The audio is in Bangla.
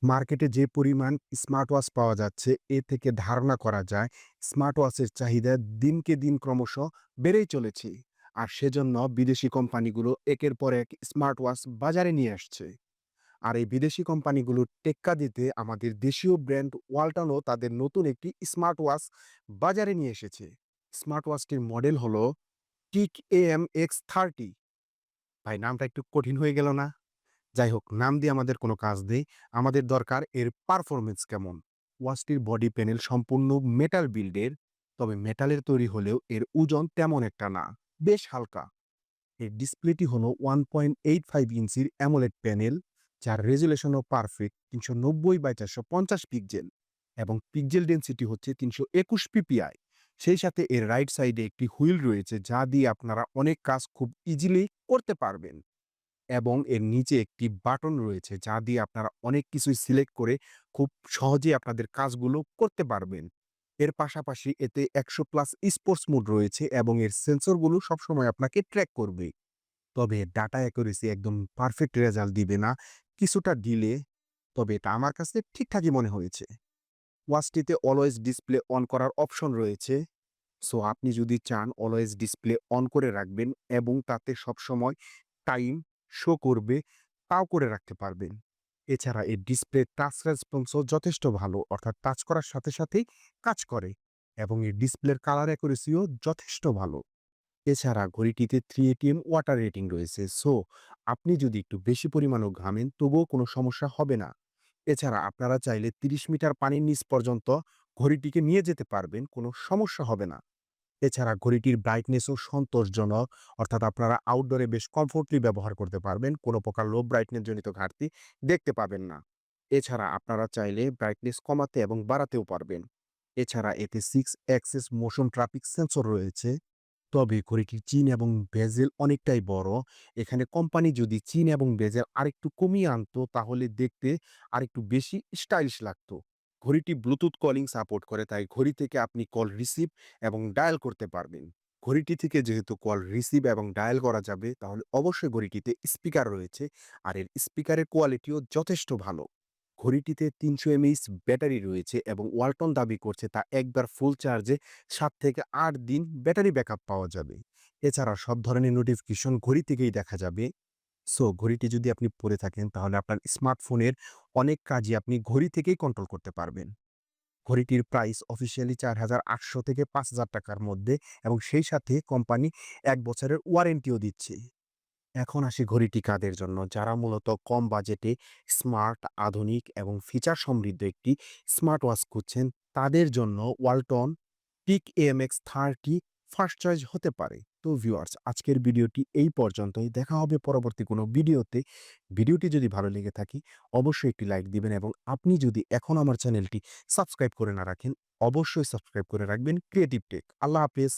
মার্কেটে যে পরিমাণ স্মার্ট ওয়াচ পাওয়া যাচ্ছে, এ থেকে ধারণা করা যায় স্মার্ট ওয়াচের চাহিদা দিনকে দিন ক্রমশ বেড়েই চলেছে। আর সেজন্য বিদেশি কোম্পানিগুলো একের পর এক স্মার্ট ওয়াচ বাজারে নিয়ে আসছে। আর এই বিদেশি কোম্পানিগুলোর টেক্কা দিতে আমাদের দেশীয় ব্র্যান্ড ওয়ালটনও তাদের নতুন একটি স্মার্ট ওয়াচ বাজারে নিয়ে এসেছে। স্মার্ট ওয়াচটির মডেল হলো টিক AM-X30। ভাই, নামটা একটু কঠিন হয়ে গেল না? যাই হোক, নাম দিয়ে আমাদের কোনো কাজ নেই। আমাদের দরকার এর পারফরম্যান্স কেমন। ওয়াচটির বডি প্যানেল সম্পূর্ণ মেটাল বিল্ডের, তবে মেটালের তৈরি হলেও এর ওজন তেমন একটা না, বেশ হালকা। এর ডিসপ্লেটি হলো 1.85 ইঞ্চির অ্যামোলেড প্যানেল, যার রেজুলেশনও পারফেক্ট 390/450 পিক্সেল এবং পিক্সেল ডেনসিটি হচ্ছে 321 পিপিআই। সেই সাথে এর রাইট সাইডে একটি হুইল রয়েছে, যা দিয়ে আপনারা অনেক কাজ খুব ইজিলি করতে পারবেন। এবং এর নিচে একটি বাটন রয়েছে, যা দিয়ে আপনারা অনেক কিছুই সিলেক্ট করে খুব সহজেই আপনাদের কাজগুলো করতে পারবেন। এর পাশাপাশি এতে 100 প্লাস স্পোর্টস মোড রয়েছে এবং এর সেন্সরগুলো সবসময় আপনাকে ট্র্যাক করবে। তবে ডাটা অ্যাকুরেসি একদম পারফেক্ট রেজাল্ট দিবে না, কিছুটা ডিলে, তবে এটা আমার কাছে ঠিকঠাকই মনে হয়েছে। ওয়াচটিতে অলওয়েজ ডিসপ্লে অন করার অপশন রয়েছে। সো আপনি যদি চান অলওয়েজ ডিসপ্লে অন করে রাখবেন এবং তাতে সবসময় টাইম শো করবে, তাও করে রাখতে পারবেন। এছাড়া এর ডিসপ্লে টাচ রেসপন্সও যথেষ্ট ভালো, অর্থাৎ টাচ করার সাথে সাথেই কাজ করে এবং এর ডিসপ্লের কালার অ্যাকুরেসিও যথেষ্ট ভালো। এছাড়া ঘড়িটিতে 3 ATM ওয়াটার রেটিং রয়েছে। সো আপনি যদি একটু বেশি পরিমাণেও ঘামেন, তবুও কোনো সমস্যা হবে না। এছাড়া আপনারা চাইলে 30 মিটার পানির নিচ পর্যন্ত ঘড়িটিকে নিয়ে যেতে পারবেন, কোনো সমস্যা হবে না। এছাড়া ঘড়িটির ব্রাইটনেসও সন্তোষজনক, অর্থাৎ আপনারা আউটডোরে বেশ কমফোর্টলি ব্যবহার করতে পারবেন। কোনো প্রকার লো ব্রাইটনেস জনিত ঘাটতি দেখতে পাবেন না। এছাড়া আপনারা চাইলে ব্রাইটনেস কমাতে এবং বাড়াতেও পারবেন। এছাড়া এতে 6 অ্যাক্সিস মোশন ট্রাফিক সেন্সর রয়েছে। তবে ঘড়িটির চিন এবং বেজেল অনেকটাই বড়। এখানে কোম্পানি যদি চিন এবং বেজেল আরেকটু কমিয়ে আনতো, তাহলে দেখতে আরেকটু বেশি স্টাইলিশ লাগতো। ঘড়িটি ব্লুটুথ কলিং সাপোর্ট করে, তাই ঘড়ি থেকে আপনি কল রিসিভ এবং ডায়াল করতে পারবেন। ঘড়িটি থেকে যেহেতু কল রিসিভ এবং ডায়াল করা যাবে, তাহলে অবশ্যই ঘড়িটিতে স্পিকার রয়েছে, আর এর স্পিকারের কোয়ালিটিও যথেষ্ট ভালো। ঘড়িটিতে ৩০০ এমএএইচ ব্যাটারি রয়েছে এবং ওয়ালটন দাবি করছে তা একবার ফুল চার্জে ৭ থেকে ৮ দিন ব্যাটারি ব্যাকআপ পাওয়া যাবে। এছাড়া সব ধরনের নোটিফিকেশন ঘড়ি থেকেই দেখা যাবে। সো ঘড়িটি যদি আপনি পরে থাকেন, তাহলে আপনার স্মার্টফোনের অনেক কাজই আপনি ঘড়ি থেকেই কন্ট্রোল করতে পারবেন। ঘড়িটির প্রাইস অফিসিয়ালি ৳৪,৮০০ থেকে ৳৫,০০০ মধ্যে এবং সেই সাথে কোম্পানি ১ বছরের ওয়ারেন্টিও দিচ্ছে। এখন আসি ঘড়িটি কাদের জন্য? যারা মূলত কম বাজেটে স্মার্ট, আধুনিক এবং ফিচার সমৃদ্ধ একটি স্মার্ট ওয়াচ খুঁজছেন, তাদের জন্য Walton pick AMX30 first choice হতে পারে। তো ভিউয়ার্স, আজকের ভিডিওটি এই পর্যন্তই। দেখা হবে পরবর্তী কোনো ভিডিওতে। ভিডিওটি যদি ভালো লেগে থাকে, অবশ্যই একটি লাইক দিবেন এবং আপনি যদি এখনো আমার চ্যানেলটি সাবস্ক্রাইব করে না রাখেন, অবশ্যই সাবস্ক্রাইব করে রাখবেন ক্রিয়েটিভ টেক। আল্লাহ হাফেজ।